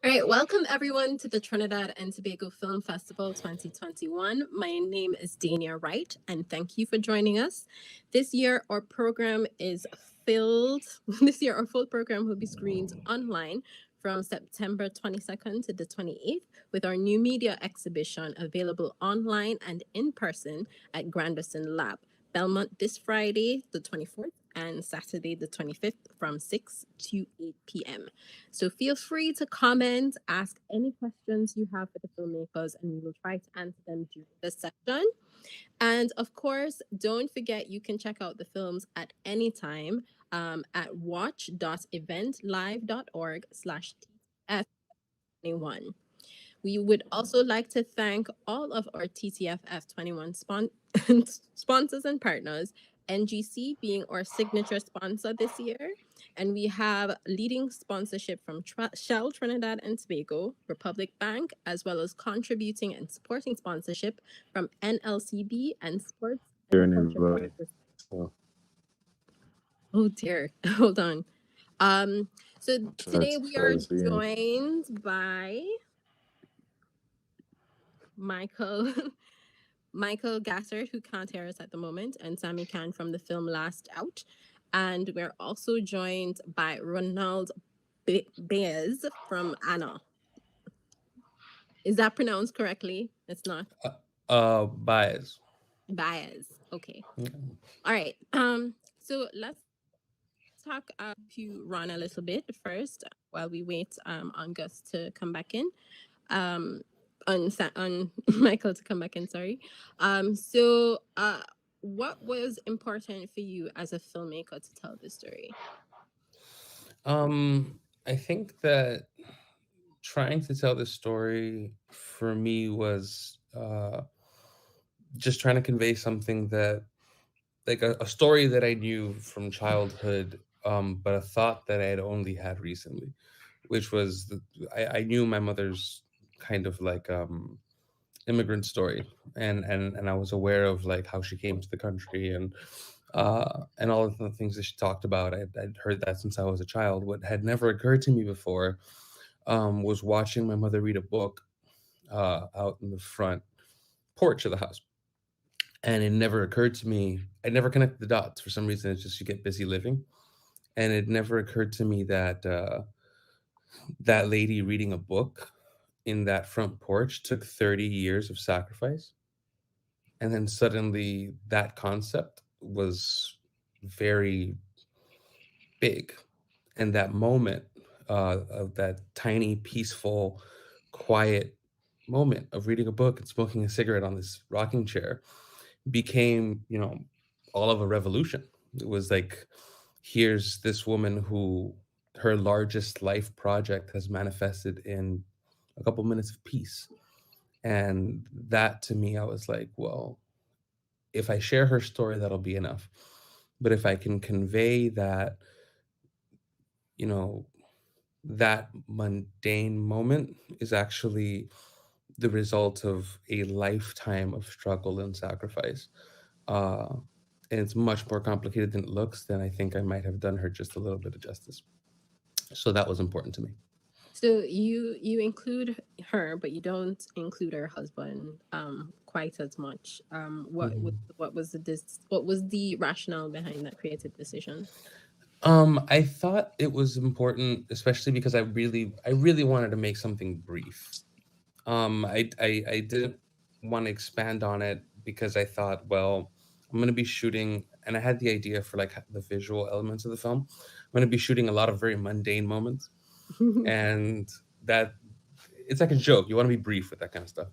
All right, welcome everyone to the Trinidad and Tobago Film Festival 2021. My name is Dania Wright, and thank you for joining us. This year, our program is filled. This year, our full program will be screened online from September 22nd to the 28th, with our new media exhibition available online and in person at Granderson Lab, Belmont, this Friday, the 24th, and Saturday, the 25th, from 6 to 8 p.m. So feel free to comment, ask any questions you have for the filmmakers, and we will try to answer them during this session. And of course, don't forget you can check out the films at any time at watch.eventlive.org/TTF21. We would also like to thank all of our TTFF 21 sponsors and partners, NGC being our signature sponsor this year. And we have leading sponsorship from Shell Trinidad and Tobago, Republic Bank, as well as contributing and supporting sponsorship from NLCB and Sports and Culture Partners. Oh dear, hold on. So today we are joined by Michael Gassert, who can't hear us at the moment, and Sami can from the film Last Out. And we're also joined by Ronald Baez from Anna. Is that pronounced correctly? It's not. Baez. Baez. Okay. All right. So let's talk to Ron a little bit first while we wait on Gus to come back in. On Michael to come back in, sorry. So what was important for you as a filmmaker to tell this story? I think that trying to tell this story for me was just trying to convey something that, like a story that I knew from childhood, but a thought that I had only had recently, which was I knew my mother's kind of like immigrant story, and I was aware of like how she came to the country and all of the things that she talked about. I'd heard that since I was a child. What had never occurred to me before was watching my mother read a book out in the front porch of the house. And it never occurred to me, I never connected the dots. For some reason, it's just you get busy living. And it never occurred to me that that lady reading a book in that front porch took 30 years of sacrifice. And then suddenly that concept was very big. And that moment of that tiny, peaceful, quiet moment of reading a book and smoking a cigarette on this rocking chair became, all of a revolution. It was like, here's this woman who her largest life project has manifested in a couple minutes of peace. And that to me, I was like, well, if I share her story, that'll be enough. But if I can convey that, you know, that mundane moment is actually the result of a lifetime of struggle and sacrifice. Uh, and it's much more complicated than it looks, then I think I might have done her just a little bit of justice. So that was important to me. So you include her, but you don't include her husband quite as much. Mhm. What was the rationale behind that creative decision? I thought it was important, especially because I really wanted to make something brief. I didn't want to expand on it because I thought, well, I'm going to be shooting, and I had the idea for like the visual elements of the film. I'm going to be shooting a lot of very mundane moments, and that it's like a joke. You want to be brief with that kind of stuff.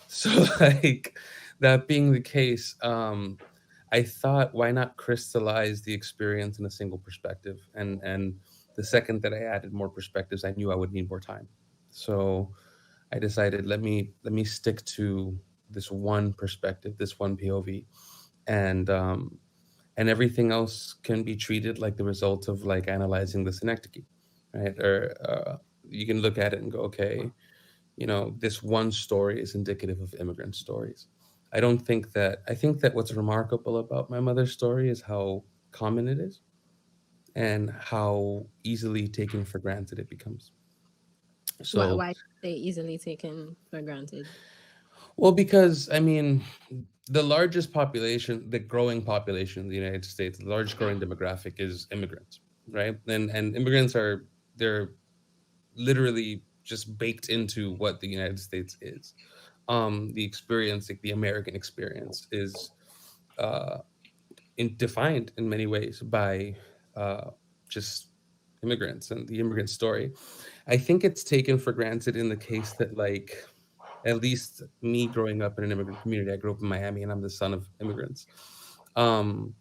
So, like that being the case, I thought, why not crystallize the experience in a single perspective? And the second that I added more perspectives, I knew I would need more time. So I decided, let me stick to this one perspective, this one POV, and everything else can be treated like the result of like analyzing the synecdoche, right? Or you can look at it and go, okay, this one story is indicative of immigrant stories. I think that what's remarkable about my mother's story is how common it is and how easily taken for granted it becomes. So, Why they easily taken for granted? well, because I mean, the largest population, the growing population in the United States, the largest growing demographic is immigrants, right? And immigrants are, they're literally just baked into what the United States is. The experience, like the American experience, is uh, defined in many ways by uh, just immigrants and the immigrant story. I think it's taken for granted in the case that, like, at least me growing up in an immigrant community, I grew up in Miami and I'm the son of immigrants. Um,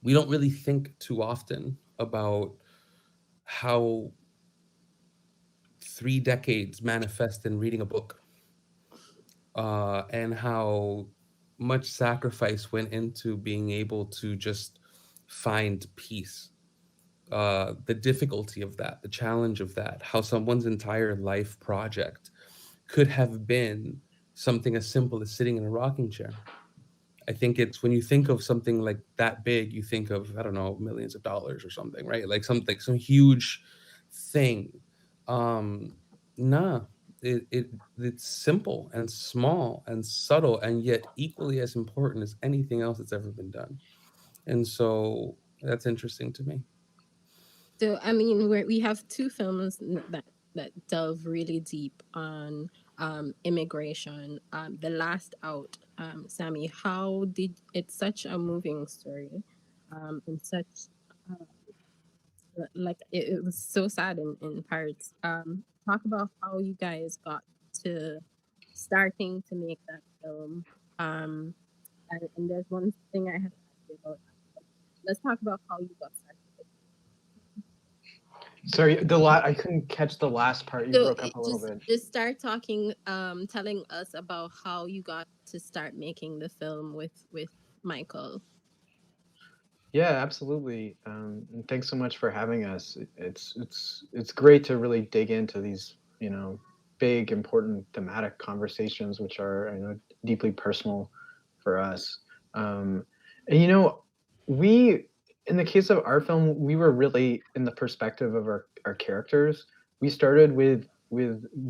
we don't really think too often about how 3 decades manifest in reading a book, and how much sacrifice went into being able to just find peace. The difficulty of that, the challenge of that, how someone's entire life project could have been something as simple as sitting in a rocking chair. I think it's when you think of something like that big, you think of, I don't know, millions of dollars or something, right? Like something, some huge thing. Um, nah, it's simple and small and subtle, and yet equally as important as anything else that's ever been done. And so that's interesting to me. So I mean, we have two films that delve really deep on immigration. The Last Out, Sammy, how did it's such a moving story, and such uh, like it was so sad in parts. Talk about how you guys got to starting to make that film. Um, and there's one thing I have to ask you about. Let's talk about how you got started. Sorry, I couldn't catch the last part. You So broke up a little bit. just start talking, telling us about how you got to start making the film with Michael. Yeah, absolutely. And thanks so much for having us. It's great to really dig into these, big, important thematic conversations, which are, deeply personal for us. And we, in the case of our film, we were really in the perspective of our characters. We started with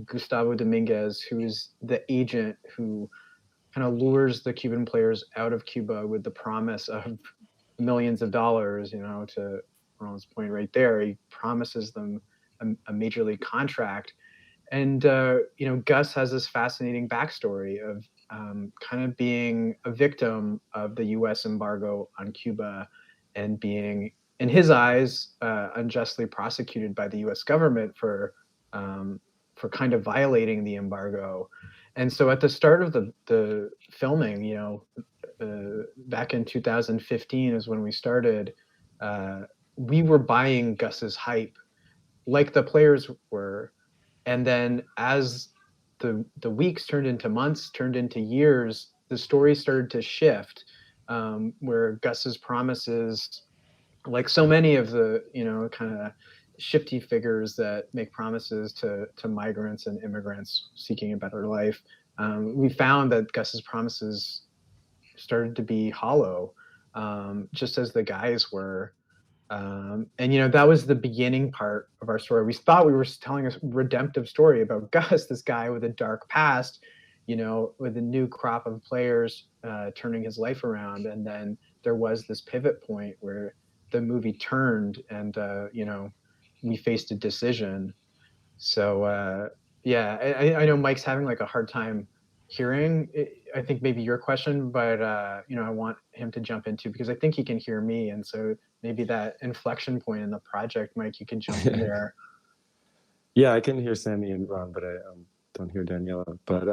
Gustavo Dominguez, who is the agent who kind of lures the Cuban players out of Cuba with the promise of millions of dollars, to Ronald's point right there. He promises them a major league contract. And, Gus has this fascinating backstory of kind of being a victim of the US embargo on Cuba and being, in his eyes, unjustly prosecuted by the US government for kind of violating the embargo. And so at the start of the filming, back in 2015 is when we started. We were buying Gus's hype, like the players were, and then as the weeks turned into months, turned into years, the story started to shift, where Gus's promises, like so many of the kind of shifty figures that make promises to migrants and immigrants seeking a better life, we found that Gus's promises started to be hollow, just as the guys were. And that was the beginning part of our story. We thought we were telling a redemptive story about Gus, this guy with a dark past, with a new crop of players turning his life around. And then there was this pivot point where the movie turned, and we faced a decision. So yeah, I know Mike's having like a hard time hearing, I think maybe your question, but I want him to jump into, because I think he can hear me, and so maybe that inflection point in the project, Mike, you can jump in there. Yeah, I can hear Sami and Ron, but I don't hear Daniela. But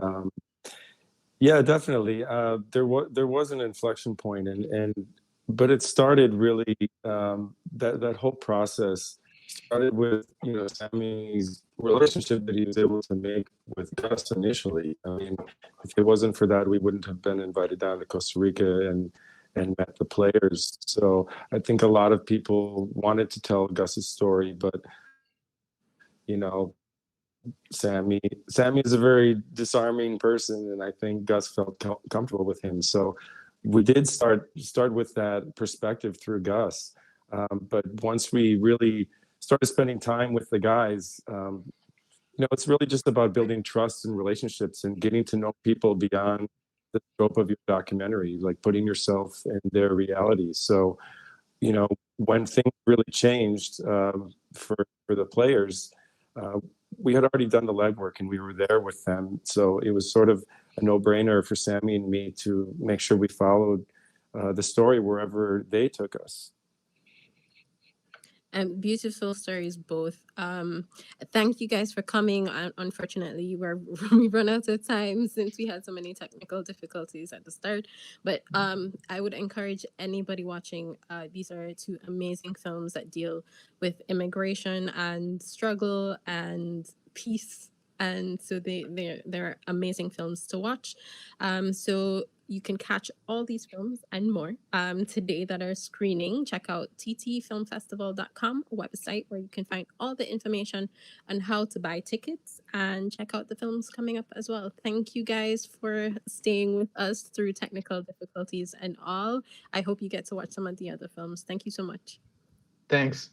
yeah, definitely, there was an inflection point, but it started really, that whole process started with Sami's relationship that he was able to make with Gus initially. I mean, if it wasn't for that, we wouldn't have been invited down to Costa Rica and met the players. So I think a lot of people wanted to tell Gus's story, but Sami is a very disarming person, and I think Gus felt comfortable with him. So we did start with that perspective through Gus. But once we really started spending time with the guys, it's really just about building trust and relationships and getting to know people beyond the scope of your documentary, like putting yourself in their reality. So, when things really changed for the players, we had already done the legwork and we were there with them. So it was sort of a no-brainer for Sami and me to make sure we followed the story wherever they took us. And beautiful stories both. Thank you guys for coming. Unfortunately, we run out of time since we had so many technical difficulties at the start. But I would encourage anybody watching. These are two amazing films that deal with immigration and struggle and peace. And so they're amazing films to watch. So you can catch all these films and more today that are screening. Check out ttfilmfestival.com website, where you can find all the information on how to buy tickets and check out the films coming up as well. Thank you guys for staying with us through technical difficulties and all. I hope you get to watch some of the other films. Thank you so much. Thanks.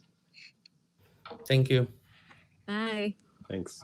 Thank you. Bye. Thanks.